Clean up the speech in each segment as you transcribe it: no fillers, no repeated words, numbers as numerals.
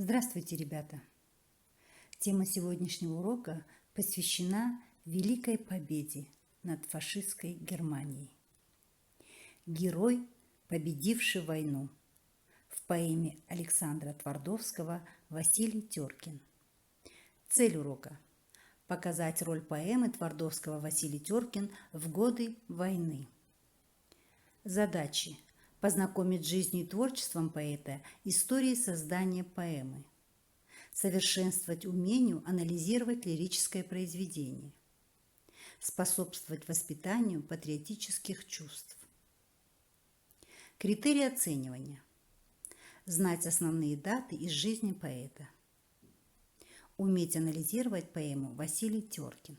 Здравствуйте, ребята! Тема сегодняшнего урока посвящена Великой победе над фашистской Германией. Герой, победивший войну. В поэме Александра Твардовского «Василий Теркин». Цель урока – показать роль поэмы Твардовского «Василий Теркин» в годы войны. Задачи – познакомить с жизнью и творчеством поэта, историей создания поэмы, совершенствовать умению анализировать лирическое произведение, способствовать воспитанию патриотических чувств. Критерии оценивания – знать основные даты из жизни поэта, уметь анализировать поэму Василий Теркин.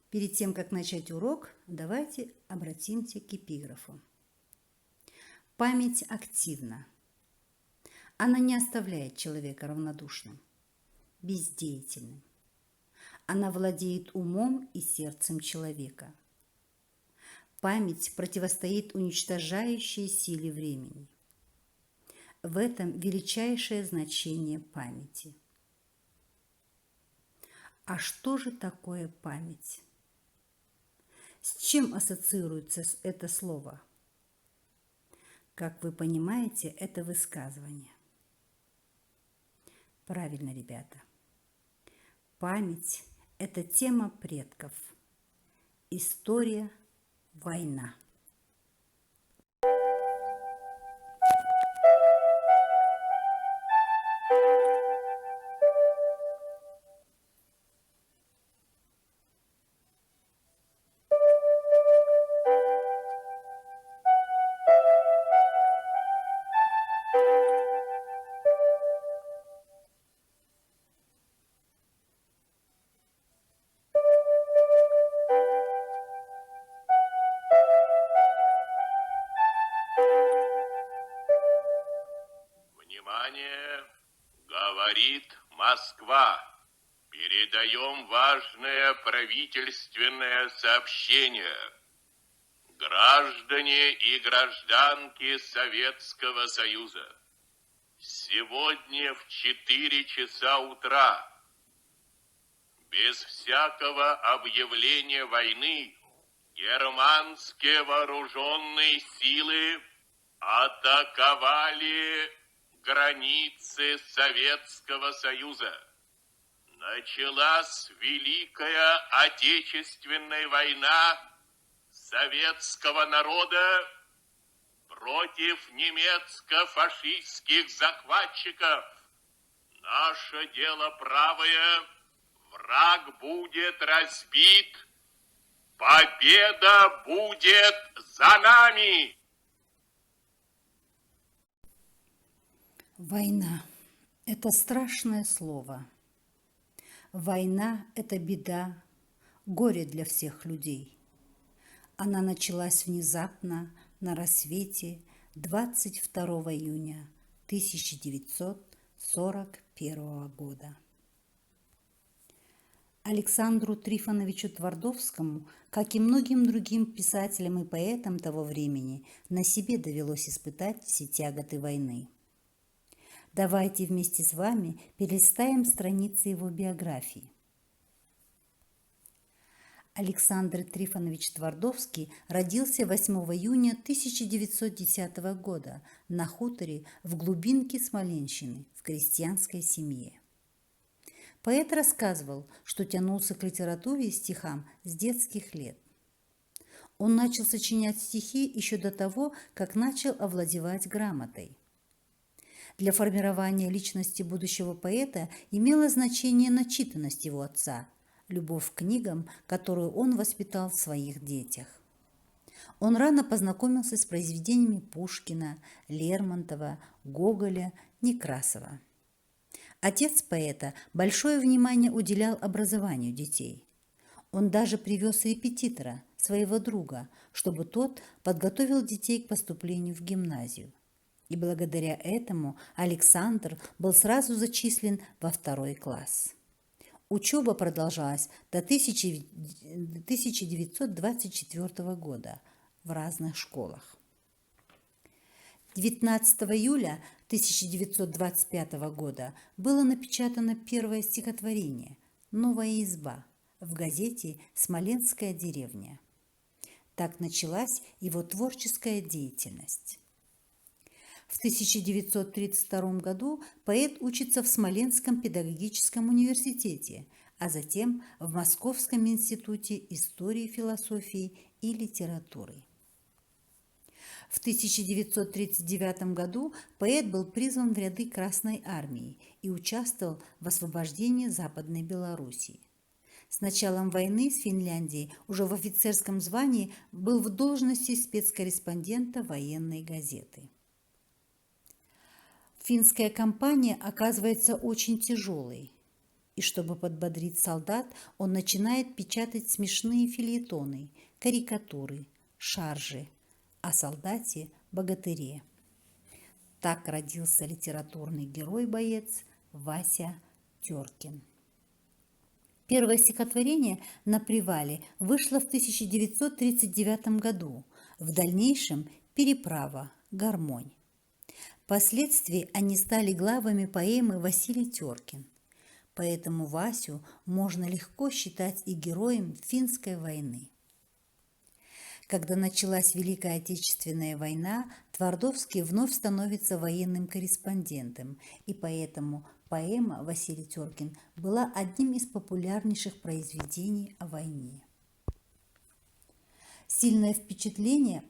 Перед тем, как начать урок, давайте обратимся к эпиграфу. Память активна. Она не оставляет человека равнодушным, бездеятельным. Она владеет умом и сердцем человека. Память противостоит уничтожающей силе времени. В этом величайшее значение памяти. А что же такое память? С чем ассоциируется это слово? Как вы понимаете, это высказывание. Правильно, ребята. Память – это тема предков. История, война. Внимание! Говорит Москва. Передаем важное правительственное сообщение. Граждане и гражданки Советского Союза, сегодня в 4 часа утра, без всякого объявления войны, германские вооруженные силы атаковали границы Советского Союза. Началась Великая Отечественная война советского народа против немецко-фашистских захватчиков. Наше дело правое, враг будет разбит, победа будет за нами. Война – это страшное слово. Война – это беда, горе для всех людей. Она началась внезапно на рассвете 22 июня 1941 года. Александру Трифоновичу Твардовскому, как и многим другим писателям и поэтам того времени, на себе довелось испытать все тяготы войны. Давайте вместе с вами перелистаем страницы его биографии. Александр Трифонович Твардовский родился 8 июня 1910 года на хуторе в глубинке Смоленщины в крестьянской семье. Поэт рассказывал, что тянулся к литературе и стихам с детских лет. Он начал сочинять стихи еще до того, как начал овладевать грамотой. Для формирования личности будущего поэта имела значение начитанность его отца, любовь к книгам, которую он воспитал в своих детях. Он рано познакомился с произведениями Пушкина, Лермонтова, Гоголя, Некрасова. Отец поэта большое внимание уделял образованию детей. Он даже привез репетитора, своего друга, чтобы тот подготовил детей к поступлению в гимназию. И благодаря этому Александр был сразу зачислен во 2 класс. Учеба продолжалась до 1924 года в разных школах. 19 июля 1925 года было напечатано первое стихотворение «Новая изба» в газете «Смоленская деревня». Так началась его творческая деятельность. В 1932 году поэт учится в Смоленском педагогическом университете, а затем в Московском институте истории, философии и литературы. В 1939 году поэт был призван в ряды Красной армии и участвовал в освобождении Западной Белоруссии. С началом войны с Финляндией уже в офицерском звании был в должности спецкорреспондента военной газеты. Финская кампания оказывается очень тяжелой, и чтобы подбодрить солдат, он начинает печатать смешные фельетоны, карикатуры, шаржи о солдате-богатыре. Так родился литературный герой-боец Вася Теркин. Первое стихотворение «На привале» вышло в 1939 году, в дальнейшем «Переправа», «Гармонь». Впоследствии они стали главами поэмы «Василий Теркин». Поэтому Васю можно легко считать и героем Финской войны. Когда началась Великая Отечественная война, Твардовский вновь становится военным корреспондентом, и поэтому поэма «Василий Теркин» была одним из популярнейших произведений о войне. Сильное впечатление,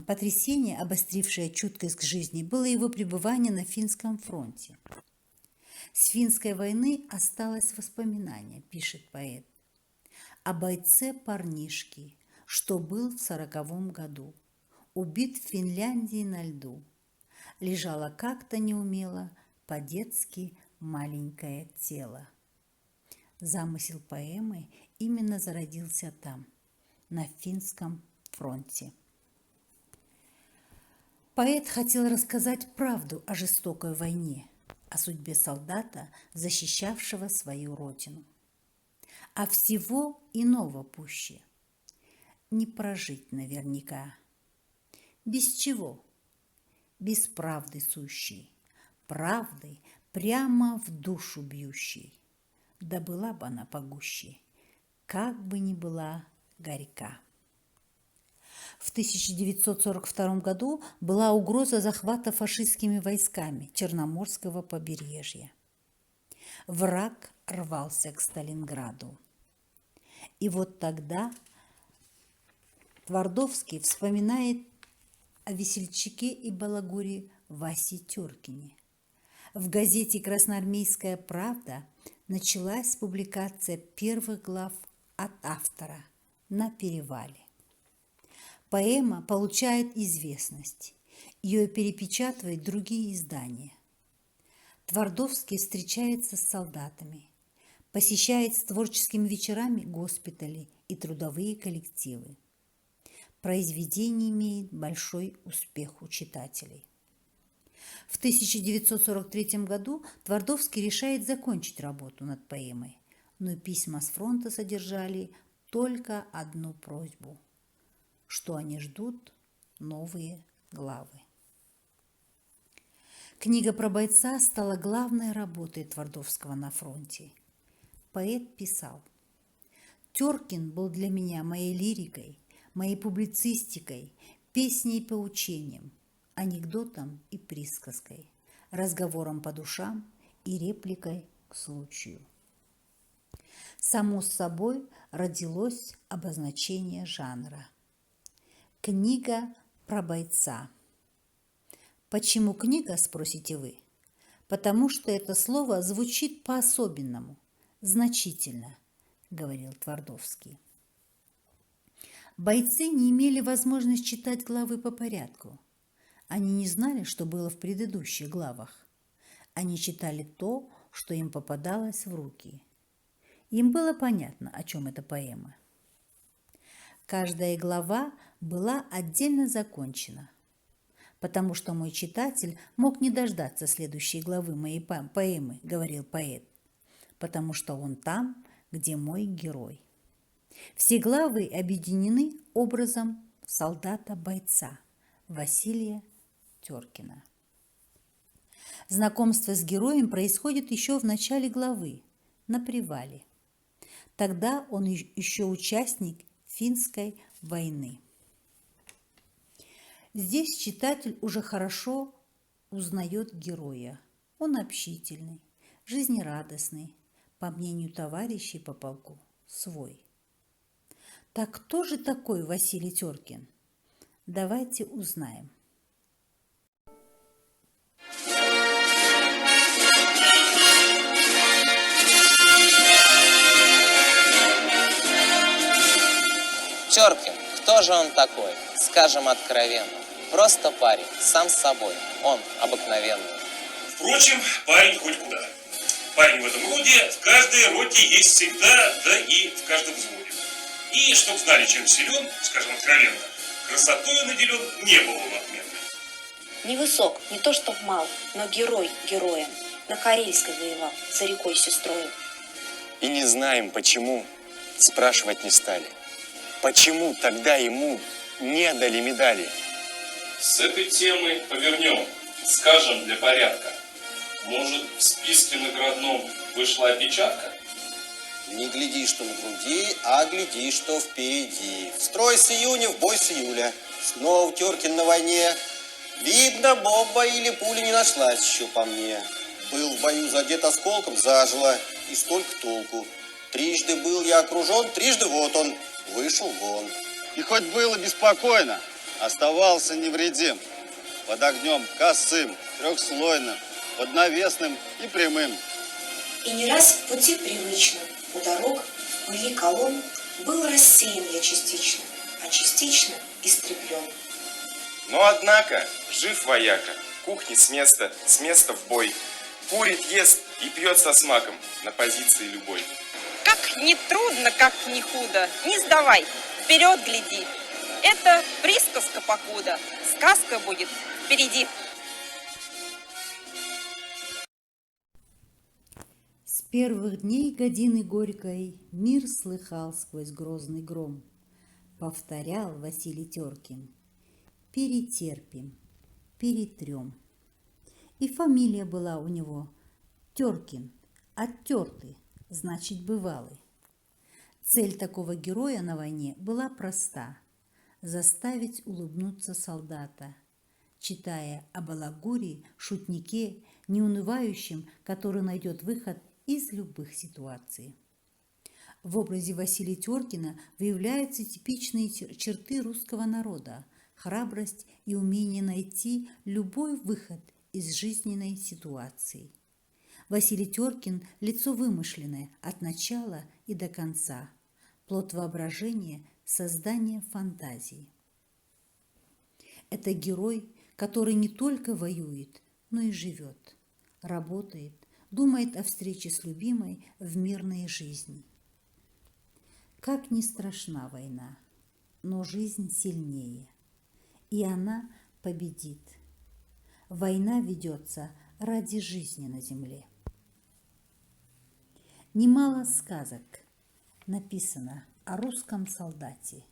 потрясение, обострившее чуткость к жизни, было его пребывание на Финском фронте. «С Финской войны осталось воспоминание», пишет поэт, «о бойце-парнишке, что был в 40-м году, убит в Финляндии на льду. Лежало как-то неумело по-детски маленькое тело». Замысел поэмы именно зародился там, на Финском фронте. Поэт хотел рассказать правду о жестокой войне, о судьбе солдата, защищавшего свою родину. А всего иного пуще не прожить наверняка. Без чего? Без правды сущей, правды прямо в душу бьющей. Да была бы она погуще, как бы ни была горька. В 1942 году была угроза захвата фашистскими войсками Черноморского побережья. Враг рвался к Сталинграду. И вот тогда Твардовский вспоминает о весельчаке и балагуре Васе Теркине. В газете «Красноармейская правда» началась публикация первых глав от автора «На перевале». Поэма получает известность, ее перепечатывают другие издания. Твардовский встречается с солдатами, посещает с творческими вечерами госпитали и трудовые коллективы. Произведение имеет большой успех у читателей. В 1943 году Твардовский решает закончить работу над поэмой, но письма с фронта содержали только одну просьбу – что они ждут новые главы. Книга про бойца стала главной работой Твардовского на фронте. Поэт писал: «Теркин был для меня моей лирикой, моей публицистикой, песней и поучением, анекдотом и присказкой, разговором по душам и репликой к случаю». Само собой родилось обозначение жанра. Книга про бойца. Почему книга, спросите вы? Потому что это слово звучит по-особенному, значительно, говорил Твардовский. Бойцы не имели возможности читать главы по порядку. Они не знали, что было в предыдущих главах. Они читали то, что им попадалось в руки. Им было понятно, о чем эта поэма. Каждая глава была отдельно закончена, потому что мой читатель мог не дождаться следующей главы моей поэмы, говорил поэт, потому что он там, где мой герой. Все главы объединены образом солдата-бойца Василия Теркина. Знакомство с героем происходит еще в начале главы, на привале. Тогда он еще участник Финской войны. Здесь читатель уже хорошо узнает героя. Он общительный, жизнерадостный, по мнению товарищей по полку, свой. Так кто же такой Василий Теркин? Давайте узнаем. Теркин, кто же он такой? Скажем откровенно. Просто парень, сам с собой. Он обыкновенный. Впрочем, парень хоть куда. Парень в этом роде в каждой роте есть всегда, да и в каждом взводе. И, чтоб знали, чем силен, скажем откровенно, красотой наделен не был он отменный. Невысок, не то чтоб мал, но герой героем. На Карельской воевал, за рекой сестрою. И не знаем, почему, спрашивать не стали. Почему тогда ему не дали медали? С этой темы повернем, скажем для порядка. Может, в списке наградном вышла опечатка? Не гляди, что на груди, а гляди, что впереди. В строй с июня, в бой с июля. Снова Теркин на войне. Видно, бомба или пуля не нашлась еще по мне. Был в бою задет осколком, зажило, и столько толку. Трижды был я окружен, трижды вот он, вышел вон. И хоть было беспокойно, оставался невредим. Под огнем косым, трехслойным, под навесным и прямым. И не раз в пути привычном, у дорог, в пыли колонн, был рассеян я частично, а частично истреблен. Но однако, жив вояка, кухни с места в бой. Курит, ест и пьет со смаком на позиции любой. Как не трудно, как не худо, не сдавай, вперед гляди. Это присказка покуда, сказка будет впереди. С первых дней годины горькой мир слыхал сквозь грозный гром. Повторял Василий Теркин: перетерпим, перетрем. И фамилия была у него Теркин, оттертый, значит бывалый. Цель такого героя на войне была проста – заставить улыбнуться солдата, читая о балагуре, шутнике, неунывающем, который найдет выход из любых ситуаций. В образе Василия Теркина выявляются типичные черты русского народа – храбрость и умение найти любой выход из жизненной ситуации. Василий Теркин – лицо вымышленное от начала и до конца, плод воображения, создания фантазии. Это герой, который не только воюет, но и живет, работает, думает о встрече с любимой в мирной жизни. Как ни страшна война, но жизнь сильнее, и она победит. Война ведется ради жизни на земле. Немало сказок написано о русском солдате,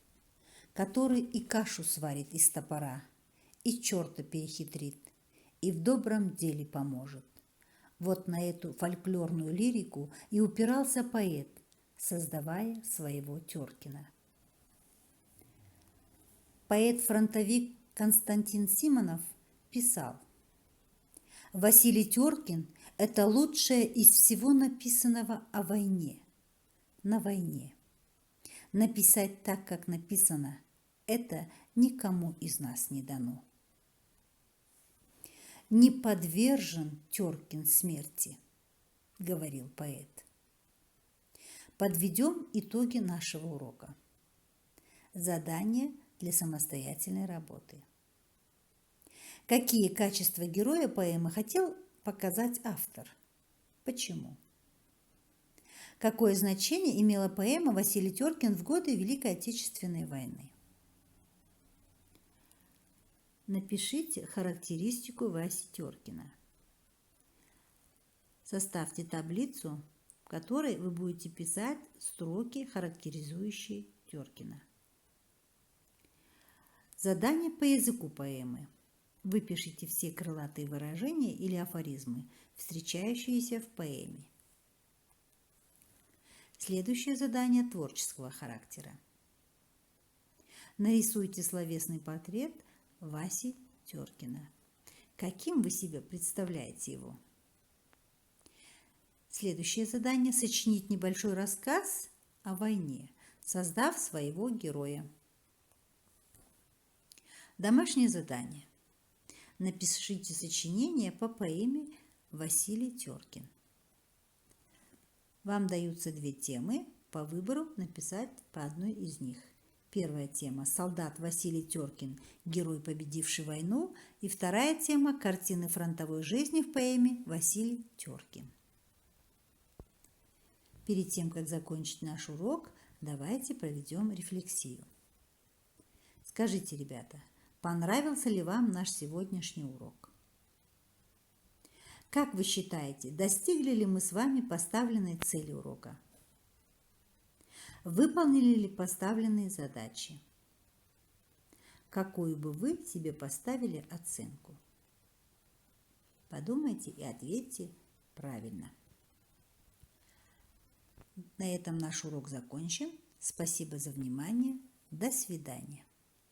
который и кашу сварит из топора, и черта перехитрит, и в добром деле поможет. Вот на эту фольклорную лирику и упирался поэт, создавая своего Теркина. Поэт-фронтовик Константин Симонов писал: «Василий Теркин – это лучшее из всего написанного о войне, на войне. Написать так, как написано, это никому из нас не дано. Не подвержен Теркин смерти», – говорил поэт. Подведем итоги нашего урока. Задание для самостоятельной работы. Какие качества героя поэмы хотел показать автор? Почему? Какое значение имела поэма Василий Теркин в годы Великой Отечественной войны? Напишите характеристику Васи Теркина. Составьте таблицу, в которой вы будете писать строки, характеризующие Теркина. Задание по языку поэмы. Выпишите все крылатые выражения или афоризмы, встречающиеся в поэме. Следующее задание творческого характера. Нарисуйте словесный портрет Васи Теркина. Каким вы себе представляете его? Следующее задание – сочинить небольшой рассказ о войне, создав своего героя. Домашнее задание. Напишите сочинение по поэме Василий Теркин. Вам даются 2 темы, по выбору написать по одной из них. Первая тема – солдат Василий Теркин, герой, победивший войну. И вторая тема – картины фронтовой жизни в поэме Василий Теркин. Перед тем, как закончить наш урок, давайте проведем рефлексию. Скажите, ребята, понравился ли вам наш сегодняшний урок? Как вы считаете, достигли ли мы с вами поставленной цели урока? Выполнили ли поставленные задачи? Какую бы вы себе поставили оценку? Подумайте и ответьте правильно. На этом наш урок закончен. Спасибо за внимание. До свидания.